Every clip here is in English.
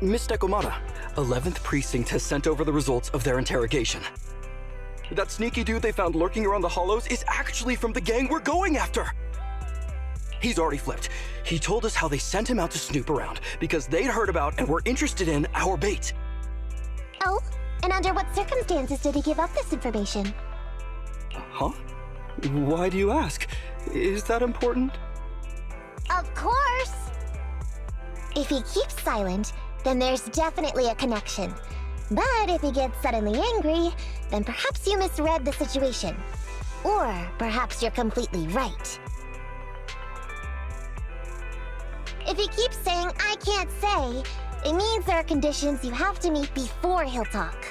Miss Nekomata, 11th Precinct has sent over the results of their interrogation. That sneaky dude they found lurking around the hollows is actually from the gang we're going after! He's already flipped. He told us how they sent him out to snoop around because they'd heard about and were interested in our bait. Oh? And under what circumstances did he give up this information? Huh? Why do you ask? Is that important? Of course! If he keeps silent, then there's definitely a connection. But if he gets suddenly angry, then perhaps you misread the situation. Or perhaps you're completely right. If he keeps saying, "I can't say," it means there are conditions you have to meet before he'll talk.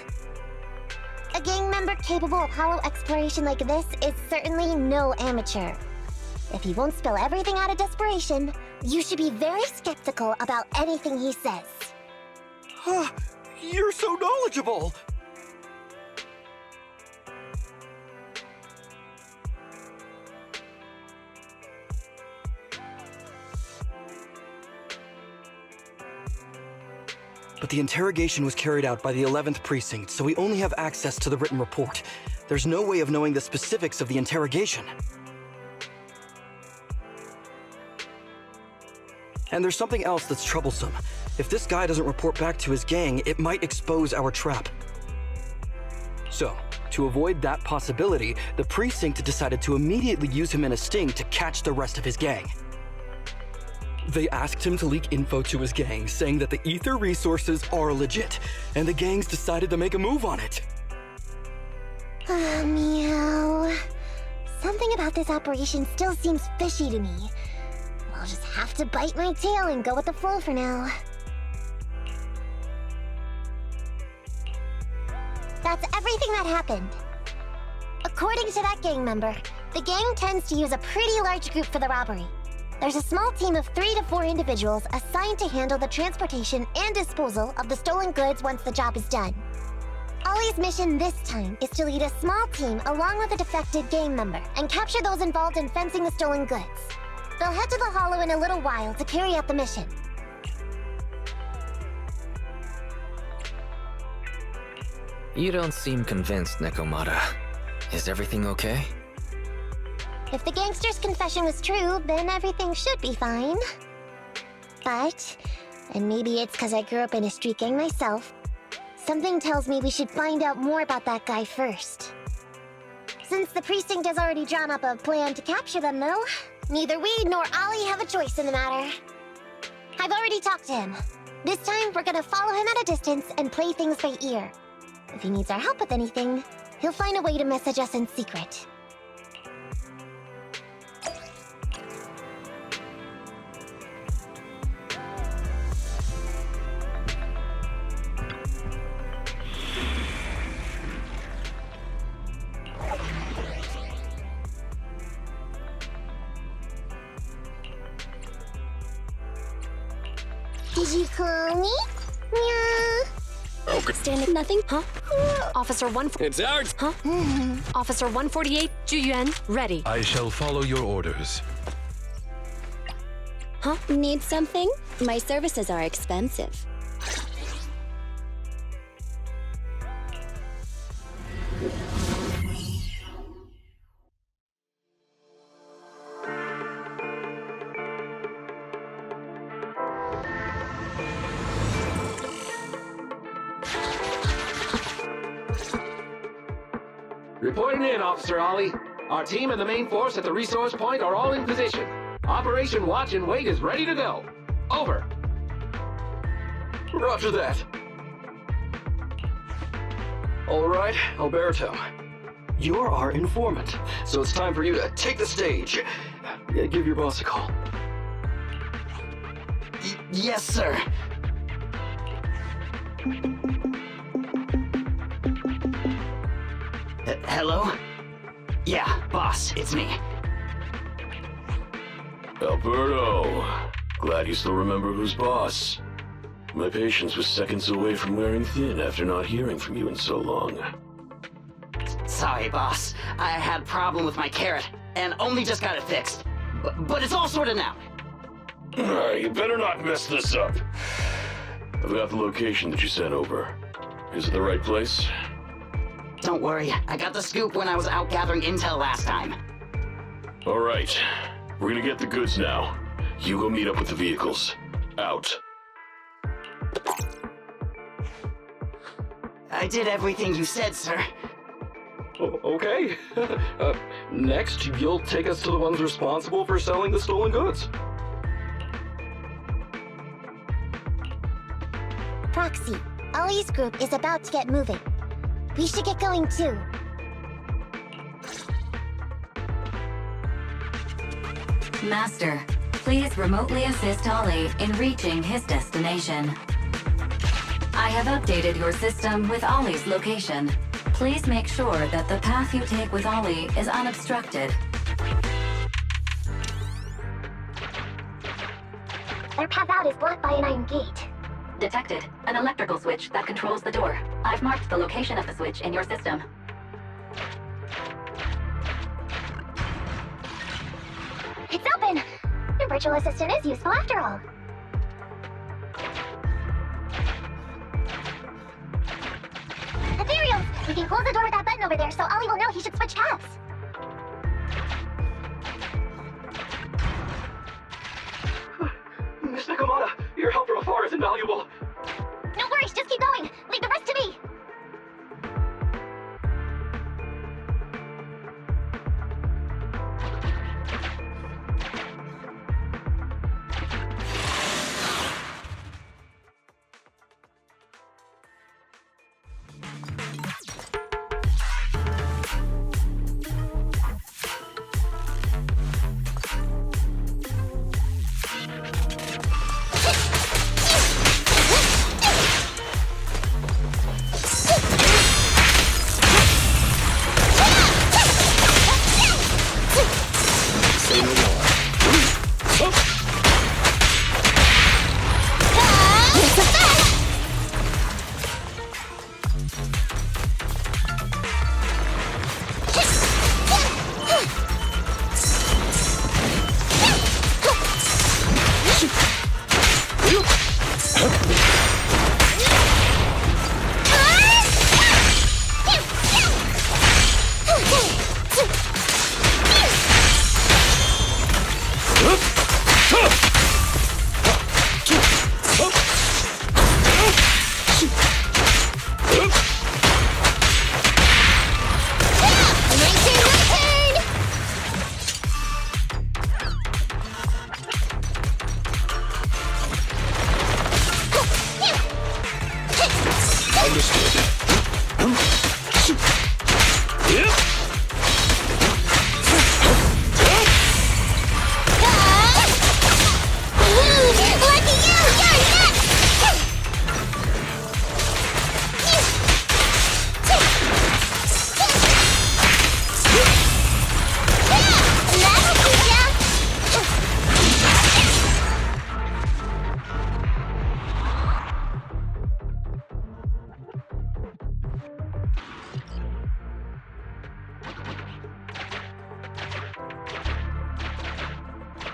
A gang member capable of hollow exploration like this is certainly no amateur. If he won't spill everything out of desperation, you should be very skeptical about anything he says. You're so knowledgeable! But the interrogation was carried out by the 11th Precinct, so we only have access to the written report. There's no way of knowing the specifics of the interrogation. And there's something else that's troublesome. If this guy doesn't report back to his gang, it might expose our trap. So, to avoid that possibility, the Precinct decided to immediately use him in a sting to catch the rest of his gang. They asked him to leak info to his gang, saying that the ether resources are legit, and the gangs decided to make a move on it. Meow. Something about this operation still seems fishy to me. I'll just have to bite my tail and go with the flow for now. That's everything that happened. According to that gang member, the gang tends to use a pretty large group for the robbery. There's a small team of 3 to 4 individuals assigned to handle the transportation and disposal of the stolen goods once the job is done. Ollie's mission this time is to lead a small team along with a defected gang member and capture those involved in fencing the stolen goods. They'll head to the Hollow in a little while to carry out the mission. You don't seem convinced, Nekomata. Is everything okay? If the gangster's confession was true, then everything should be fine. But, and maybe it's because I grew up in a street gang myself, something tells me we should find out more about that guy first. Since the precinct has already drawn up a plan to capture them, though, neither we nor Ollie have a choice in the matter. I've already talked to him. This time, we're gonna follow him at a distance and play things by ear. If he needs our help with anything, he'll find a way to message us in secret. Did you call me? Yeah. Okay. Standing nothing? Huh? Officer 1... It's ours! Huh? Officer 148, Juyuan, ready. I shall follow your orders. Huh? Need something? My services are expensive. Reporting in, Officer Ollie. Our team and the main force at the resource point are all in position. Operation Watch and Wait is ready to go. Over. Roger that. All right, Alberto. You're our informant, so it's time for you to take the stage. Give your boss a call. Yes, sir. Hello? Yeah, boss, it's me. Alberto, glad you still remember who's boss. My patience was seconds away from wearing thin after not hearing from you in so long. Sorry, boss. I had a problem with my carrot, and only just got it fixed. But it's all sorted now. You better not mess this up. I've got the location that you sent over. Is it the right place? Don't worry, I got the scoop when I was out gathering intel last time. Alright. We're gonna get the goods now. You go meet up with the vehicles. Out. I did everything you said, sir. Okay. Next, you'll take us to the ones responsible for selling the stolen goods. Proxy, Ollie's group is about to get moving. We should get going too. Master, please remotely assist Ollie in reaching his destination. I have updated your system with Ollie's location. Please make sure that the path you take with Ollie is unobstructed. Their path out is blocked by an iron gate. Detected. An electrical switch that controls the door. I've marked the location of the switch in your system. It's open! Your virtual assistant is useful after all. Ethereals! We can close the door with that button over there so Ollie will know he should switch paths. Miss Nekomata, your help from afar is invaluable. No worries, just keep going. Leave the rest to me.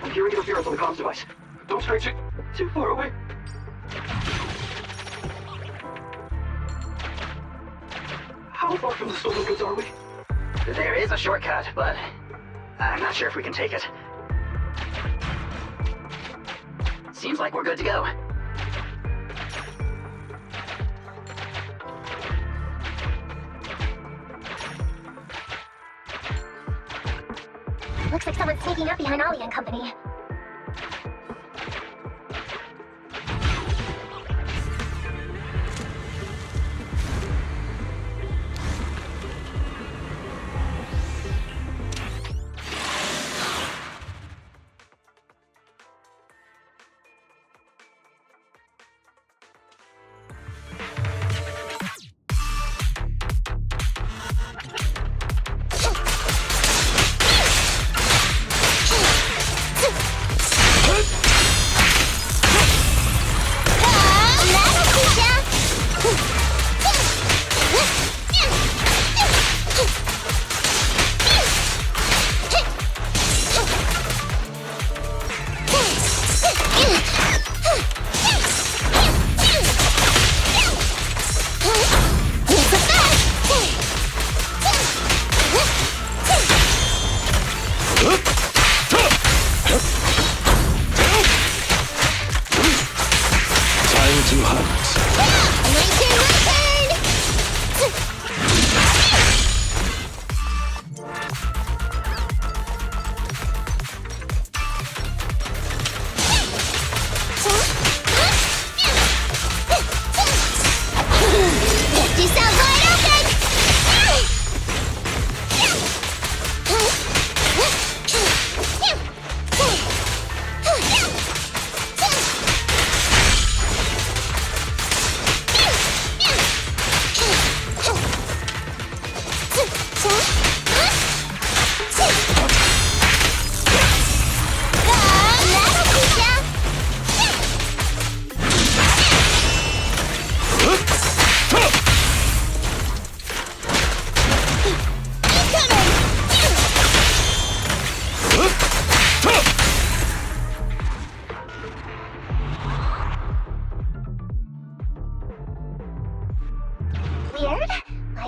I'm hearing interference on the comms device. Don't stray too far away. How far from the stolen goods are we? There is a shortcut, but I'm not sure if we can take it. Seems like we're good to go. Looks like someone's sneaking up behind Ollie and company.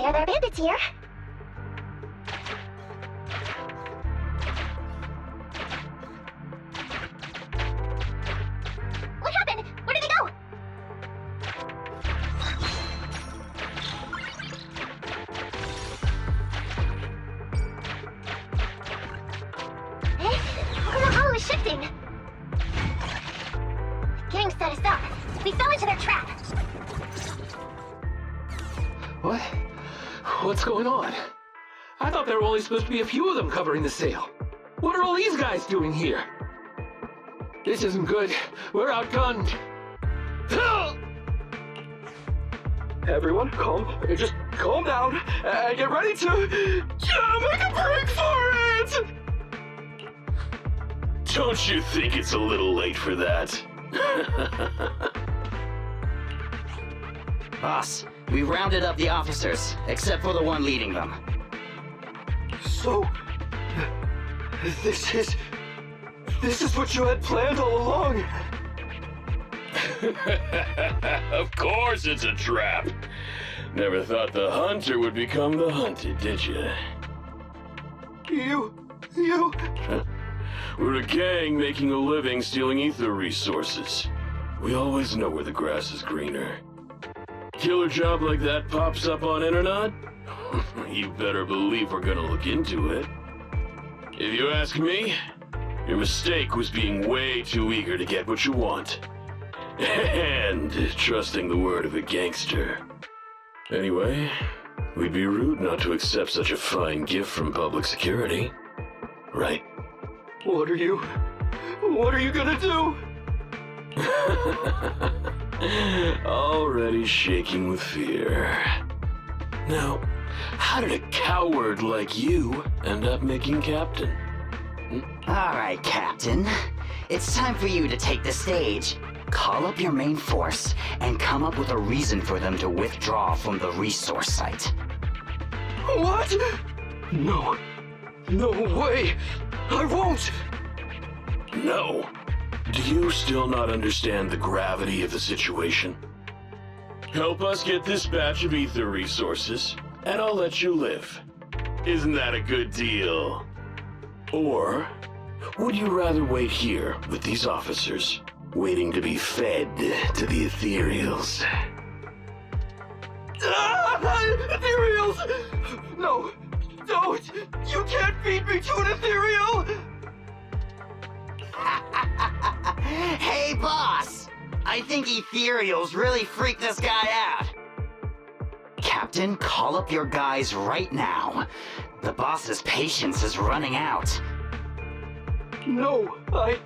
Why are there bandits here? What happened? Where did they go? How come the hollow is shifting? The gang set us up. We fell into their trap. What? What's going on? I thought there were only supposed to be a few of them covering the sale. What are all these guys doing here? This isn't good. We're outgunned. Everyone, just calm down and get ready to make a break for it! Don't you think it's a little late for that? Boss, we rounded up the officers, except for the one leading them. So, this is what you had planned all along? Of course it's a trap. Never thought the hunter would become the hunted, did you? You... We're a gang making a living stealing ether resources. We always know where the grass is greener. Killer job like that pops up on internet? You better believe we're gonna look into it. If you ask me, your mistake was being way too eager to get what you want. And trusting the word of a gangster. Anyway, we'd be rude not to accept such a fine gift from public security. Right? What are you gonna do? Already shaking with fear. Now, how did a coward like you end up making captain? Alright, Captain. It's time for you to take the stage. Call up your main force and come up with a reason for them to withdraw from the resource site. What? No way! I won't! No. Do you still not understand the gravity of the situation? Help us get this batch of ether resources, and I'll let you live. Isn't that a good deal? Or would you rather wait here with these officers, waiting to be fed to the ethereals? Ethereals! No, don't! You can't feed me to an ethereal! Hey, boss! I think ethereals really freaked this guy out. Captain, call up your guys right now. The boss's patience is running out. No, I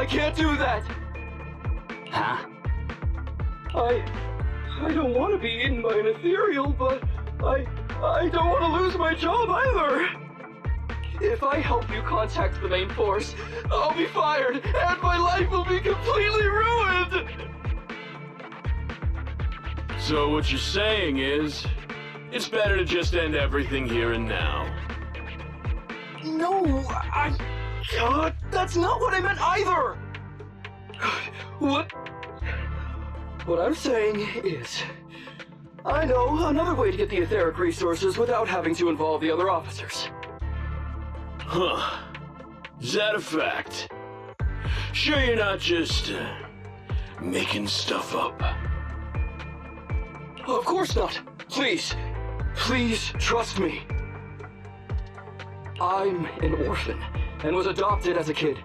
can't do that. Huh? I don't want to be eaten by an ethereal, but I don't want to lose my job either. If I help you contact the main force, I'll be fired, and my life will be completely ruined! So what you're saying is, it's better to just end everything here and now. No, God, that's not what I meant either! What I'm saying is, I know another way to get the etheric resources without having to involve the other officers. Huh. Is that a fact? Sure you're not just, making stuff up? Of course not. Please trust me. I'm an orphan and was adopted as a kid.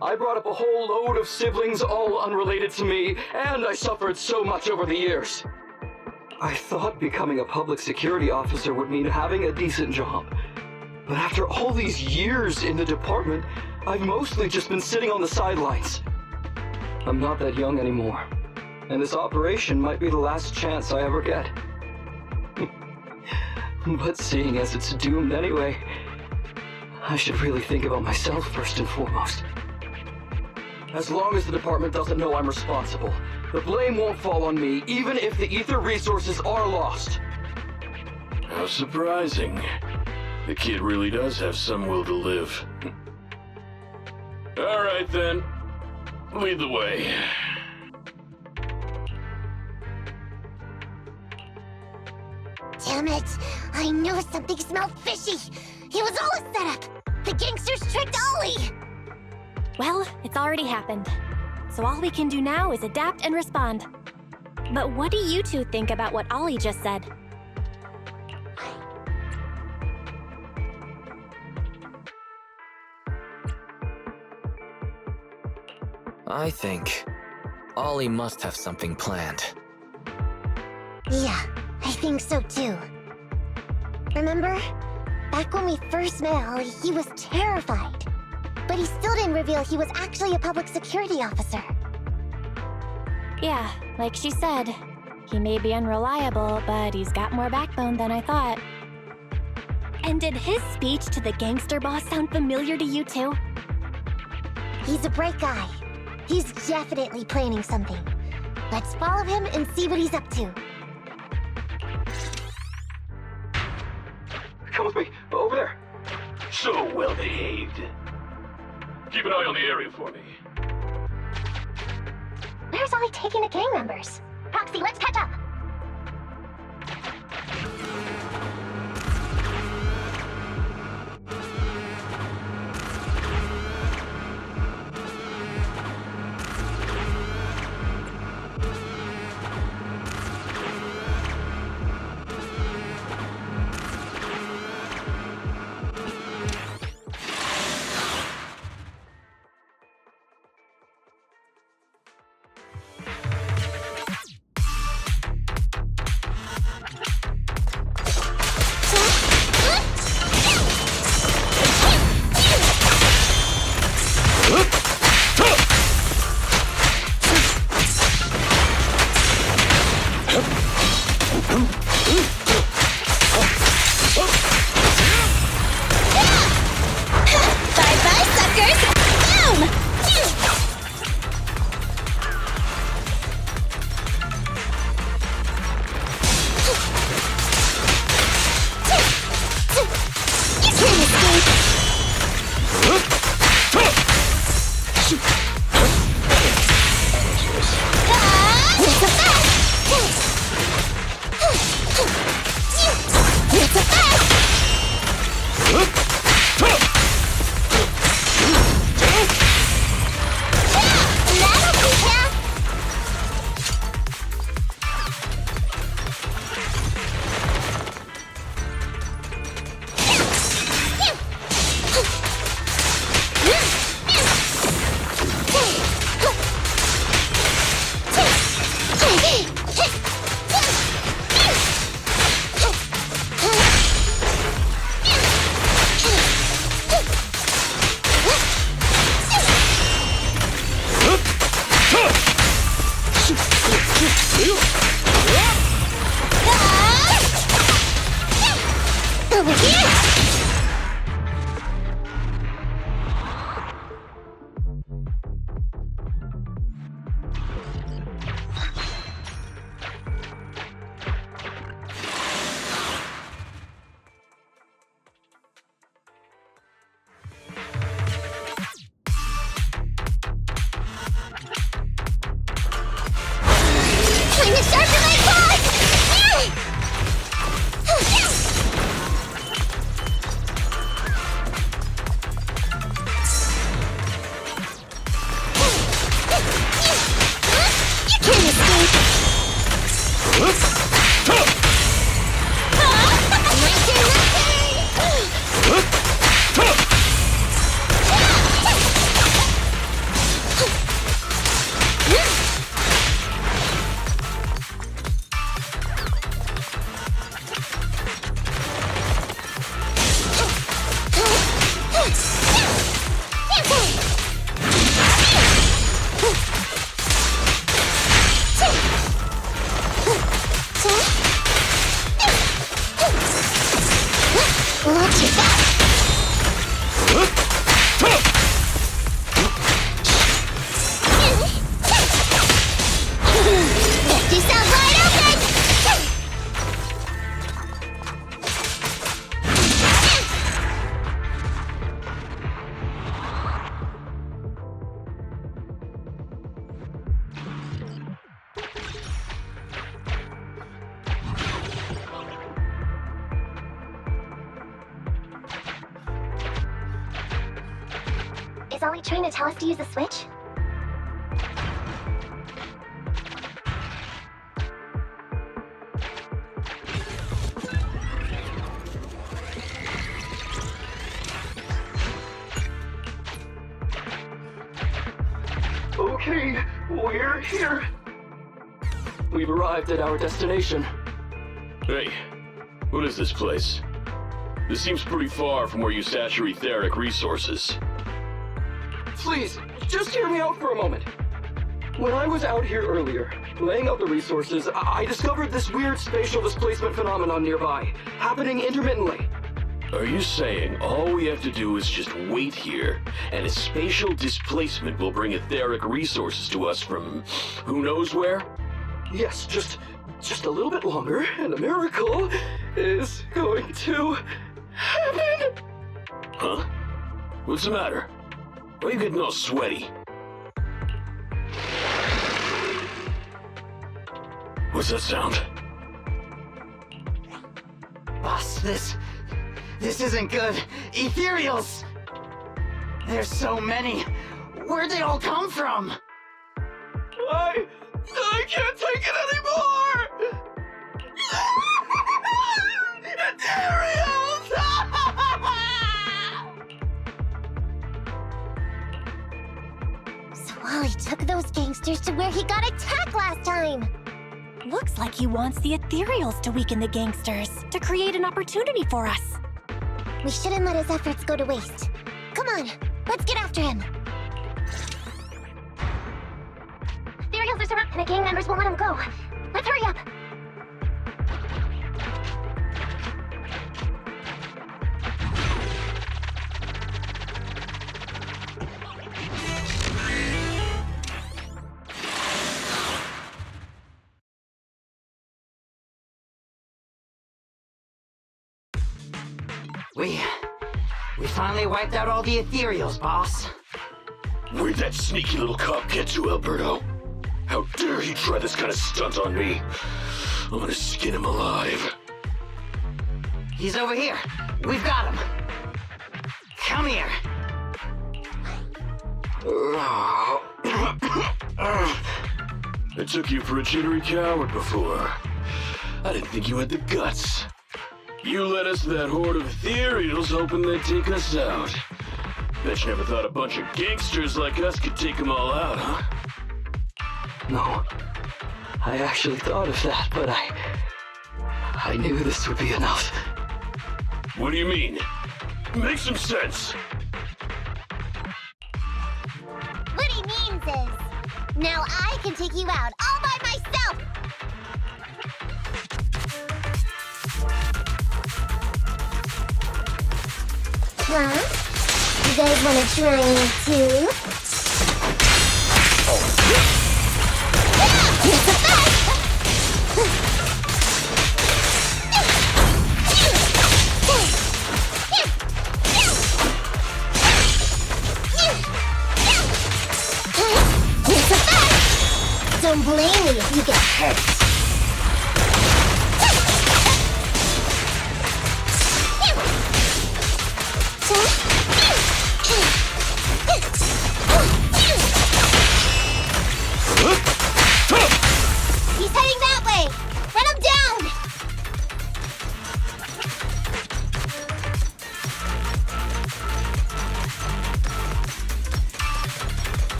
I brought up a whole load of siblings, all unrelated to me, and I suffered so much over the years. I thought becoming a public security officer would mean having a decent job. But after all these years in the department, I've mostly just been sitting on the sidelines. I'm not that young anymore, and this operation might be the last chance I ever get. But seeing as it's doomed anyway, I should really think about myself first and foremost. As long as the department doesn't know I'm responsible, the blame won't fall on me, even if the ether resources are lost. How surprising. The kid really does have some will to live. All right then, lead the way. Damn it! I knew something smelled fishy! It was all a setup! The gangsters tricked Ollie! Well, it's already happened. So all we can do now is adapt and respond. But what do you two think about what Ollie just said? I think Ollie must have something planned. Yeah, I think so too. Remember? Back when we first met Ollie, he was terrified. But he still didn't reveal he was actually a public security officer. Yeah, like she said, he may be unreliable, but he's got more backbone than I thought. And did his speech to the gangster boss sound familiar to you too? He's a bright guy. He's definitely planning something. Let's follow him and see what he's up to. Come with me. Over there. So well behaved. Keep an eye on the area for me. Where's Ollie taking the gang members? Proxy, let's catch up! Bye-bye, suckers! Boom! You can't escape! It's a fast! That'll be ya! Over here! Time to sharpen my claws! You can't escape! Watch your back! Left yourself wide open! Ollie trying to tell us to use the switch? Okay, we're here. We've arrived at our destination. Hey, what is this place? This seems pretty far from where you stash your etheric resources. Please, just hear me out for a moment. When I was out here earlier, laying out the resources, I discovered this weird spatial displacement phenomenon nearby, happening intermittently. Are you saying all we have to do is just wait here, and a spatial displacement will bring etheric resources to us from who knows where? Yes, just a little bit longer, and a miracle is going to happen. Huh? What's the matter? Why are you getting all sweaty? What's that sound? Boss, this isn't good. Ethereals! There's so many. Where'd they all come from? I can't take it anymore! Ethereals! So Ollie took those gangsters to where he got attacked last time! Looks like he wants the Ethereals to weaken the gangsters, to create an opportunity for us. We shouldn't let his efforts go to waste. Come on, let's get after him. Ethereals are surrounded, and the gang members won't let him go. Let's hurry up. We finally wiped out all the Ethereals, boss. Where'd that sneaky little cop get to, Alberto? How dare he try this kind of stunt on me? I'm gonna skin him alive. He's over here. We've got him. Come here. I took you for a jittery coward before. I didn't think you had the guts. You led us to that horde of ethereals hoping they'd take us out. Bet you never thought a bunch of gangsters like us could take them all out, huh? No, I actually thought of that, but I knew this would be enough. What do you mean? Make some sense. What he means is, now I can take you out all by myself! Huh? You guys wanna try me too? It's a fight! It's a fight! Don't blame me if you get hurt. He's heading that way! Run him down!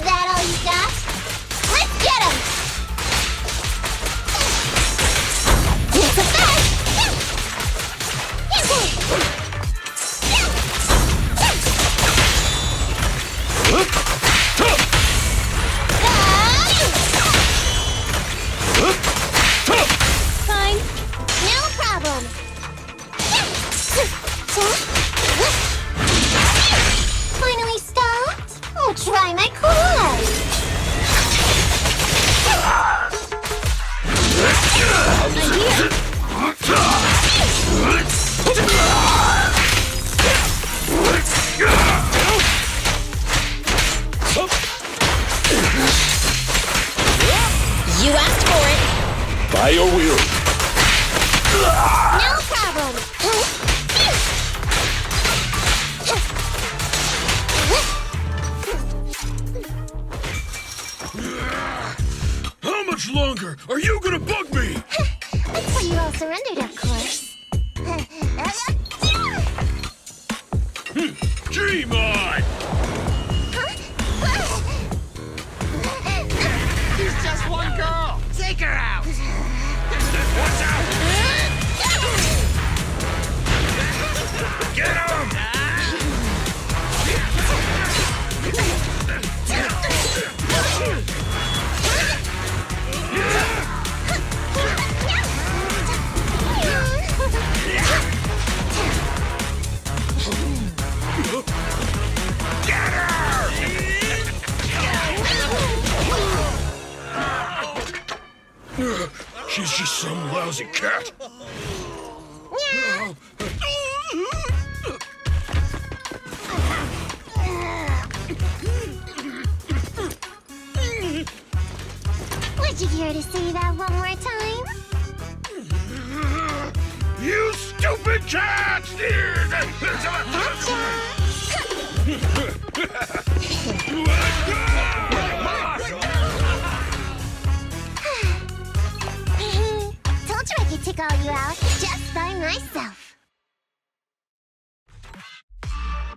That all you got? Let's get him! Are you gonna bug me? That's why you all surrendered, of course. Dream-on! She's just one girl! Take her out! Watch out! Get him! She's just some lousy cat. Would you care to say that one more time? You stupid cat! Told you I could take all you out just by myself.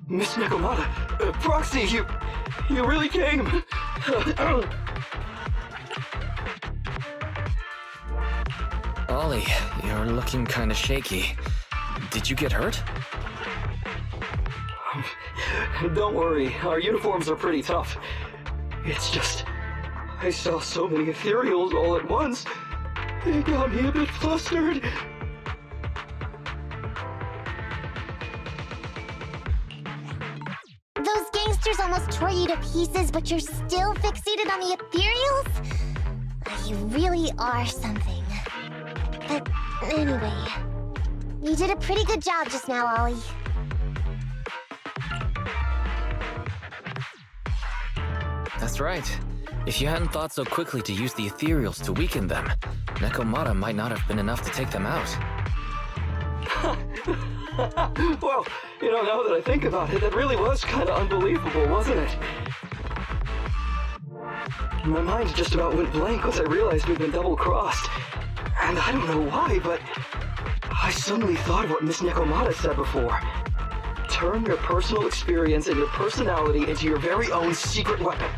Miss Nekomata, Proxy, you really came. Ollie, you're looking kinda shaky. Did you get hurt? Don't worry, our uniforms are pretty tough. It's just, I saw so many ethereals all at once. It got me a bit flustered. Those gangsters almost tore you to pieces, but you're still fixated on the ethereals? You really are something. But anyway, you did a pretty good job just now, Ollie. That's right. If you hadn't thought so quickly to use the ethereals to weaken them, Nekomata might not have been enough to take them out. Well, now that I think about it, that really was kind of unbelievable, wasn't it? My mind just about went blank once I realized we'd been double-crossed. And I don't know why, but I suddenly thought of what Miss Nekomata said before. Turn your personal experience and your personality into your very own secret weapon.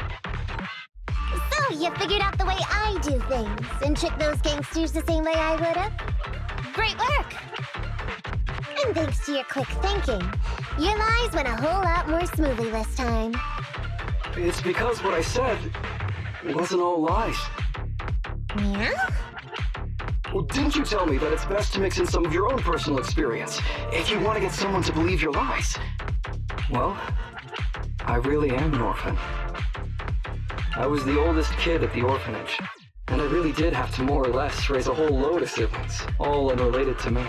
So, you figured out the way I do things and tricked those gangsters the same way I would've? Great work! And thanks to your quick thinking, your lies went a whole lot more smoothly this time. It's because what I said wasn't all lies. Yeah? Well, didn't you tell me that it's best to mix in some of your own personal experience if you want to get someone to believe your lies? Well, I really am an orphan. I was the oldest kid at the orphanage, and I really did have to more or less raise a whole load of siblings, all unrelated to me.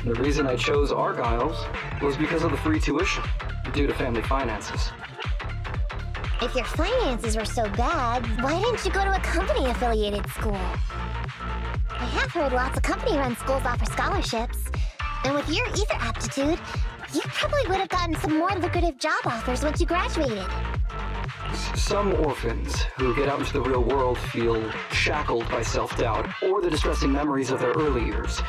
The reason I chose Argyle's was because of the free tuition, due to family finances. If your finances were so bad, why didn't you go to a company-affiliated school? I have heard lots of company-run schools offer scholarships, and with your ether aptitude, you probably would have gotten some more lucrative job offers once you graduated. Some orphans who get out into the real world feel shackled by self-doubt or the distressing memories of their early years,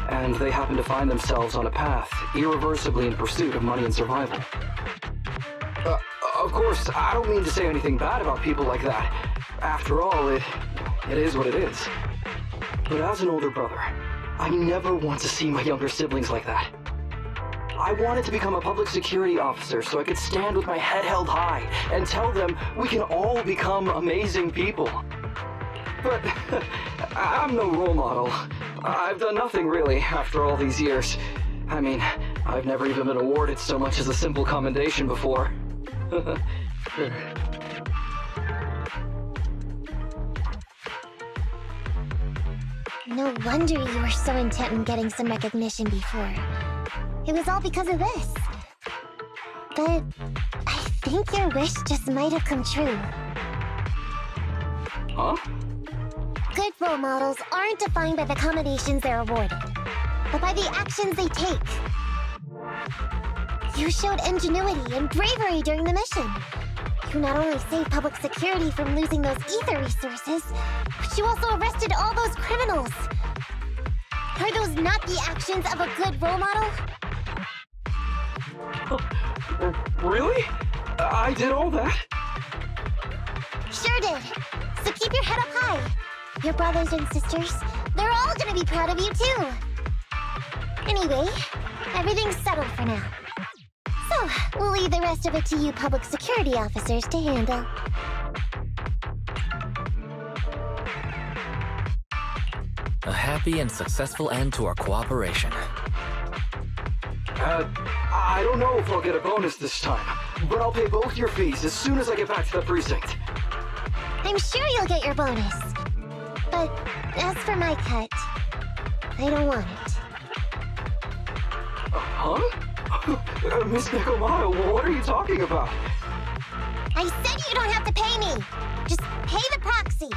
and they happen to find themselves on a path irreversibly in pursuit of money and survival. Of course, I don't mean to say anything bad about people like that. After all, it is what it is. But as an older brother, I never want to see my younger siblings like that. I wanted to become a public security officer so I could stand with my head held high and tell them we can all become amazing people. But I'm no role model. I've done nothing really after all these years. I mean, I've never even been awarded so much as a simple commendation before. No wonder you were so intent on getting some recognition before. It was all because of this. But I think your wish just might have come true. Huh? Good role models aren't defined by the accommodations they're awarded, but by the actions they take. You showed ingenuity and bravery during the mission. You not only saved public security from losing those ether resources, but you also arrested all those criminals. Are those not the actions of a good role model? Really? I did all that? Sure did. So keep your head up high. Your brothers and sisters, they're all gonna be proud of you too. Anyway, everything's settled for now. So, we'll leave the rest of it to you public security officers to handle. A happy and successful end to our cooperation. I don't know if I'll get a bonus this time, but I'll pay both your fees as soon as I get back to the precinct. I'm sure you'll get your bonus. But as for my cut, I don't want it. Huh? Miss Nekomata, what are you talking about? I said you don't have to pay me! Just pay the proxy!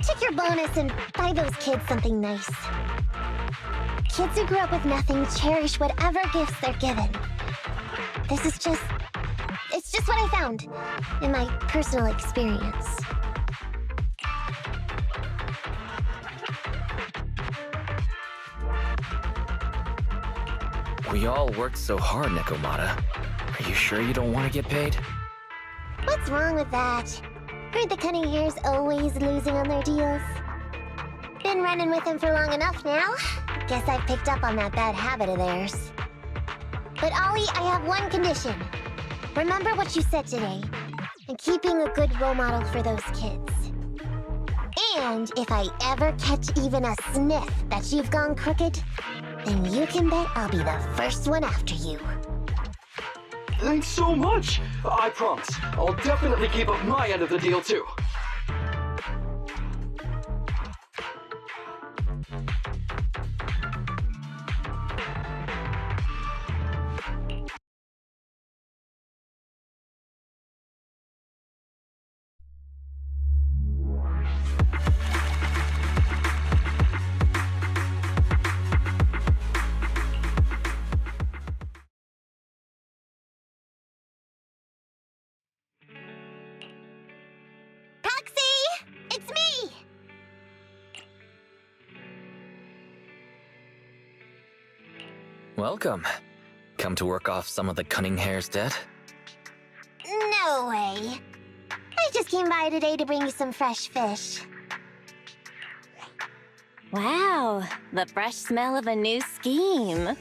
Take your bonus and buy those kids something nice. Kids who grew up with nothing cherish whatever gifts they're given. This is just... it's just what I found in my personal experience. We all worked so hard, Nekomata. Are you sure you don't want to get paid? What's wrong with that? Heard the cunning hair's always losing on their deals. Been running with them for long enough now. Guess I've picked up on that bad habit of theirs. But Ollie, I have one condition. Remember what you said today, and keeping a good role model for those kids. And if I ever catch even a sniff that you've gone crooked, then you can bet I'll be the first one after you. Thanks so much! I promise, I'll definitely keep up my end of the deal too. Welcome. Come to work off some of the cunning hair's debt? No way. I just came by today to bring you some fresh fish. Wow, the fresh smell of a new scheme.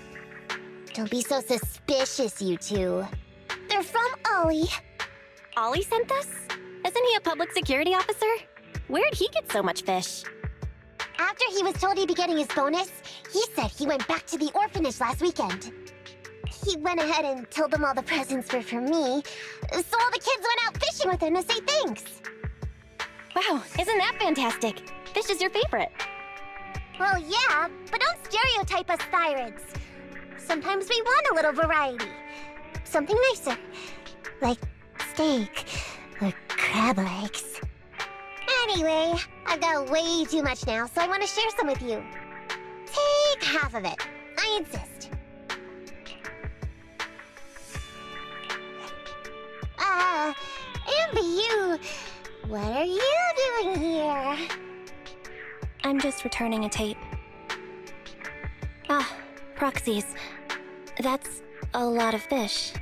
Don't be so suspicious, you two. They're from Ollie. Ollie sent this? Isn't he a public security officer? Where'd he get so much fish? After he was told he'd be getting his bonus, he said he went back to the orphanage last weekend. He went ahead and told them all the presents were for me, so all the kids went out fishing with him to say thanks. Wow, isn't that fantastic? Fish is your favorite. Well, yeah, but don't stereotype us thyroids. Sometimes we want a little variety. Something nicer, like steak or crab legs. Anyway, I've got way too much now, so I want to share some with you. Take half of it. I insist. Ambi, what are you doing here? I'm just returning a tape. Ah, proxies. That's a lot of fish.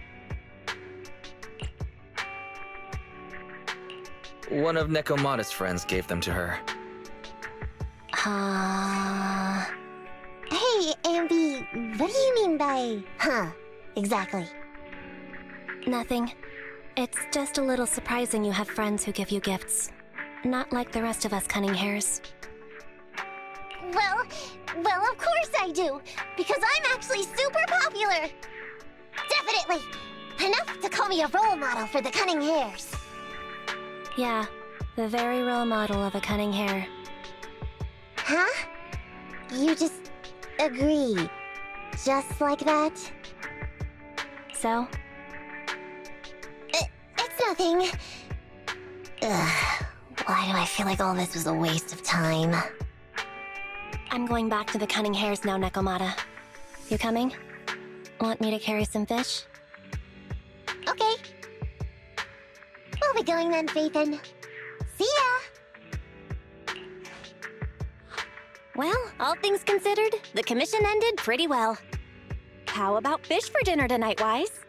One of Nekomata's friends gave them to her. Hey, Ambi, what do you mean by, exactly? Nothing. It's just a little surprising you have friends who give you gifts. Not like the rest of us cunning hairs. Well, of course I do, because I'm actually super popular. Definitely. Enough to call me a role model for the cunning hairs. Yeah, the very role model of a cunning hair. Huh? You just agree, just like that? So? It's nothing. Ugh, why do I feel like all this was a waste of time? I'm going back to the cunning hairs now, Nekomata. You coming? Want me to carry some fish? Okay. get going then, Phaethon. See ya! Well, all things considered, the commission ended pretty well. How about fish for dinner tonight, Wise?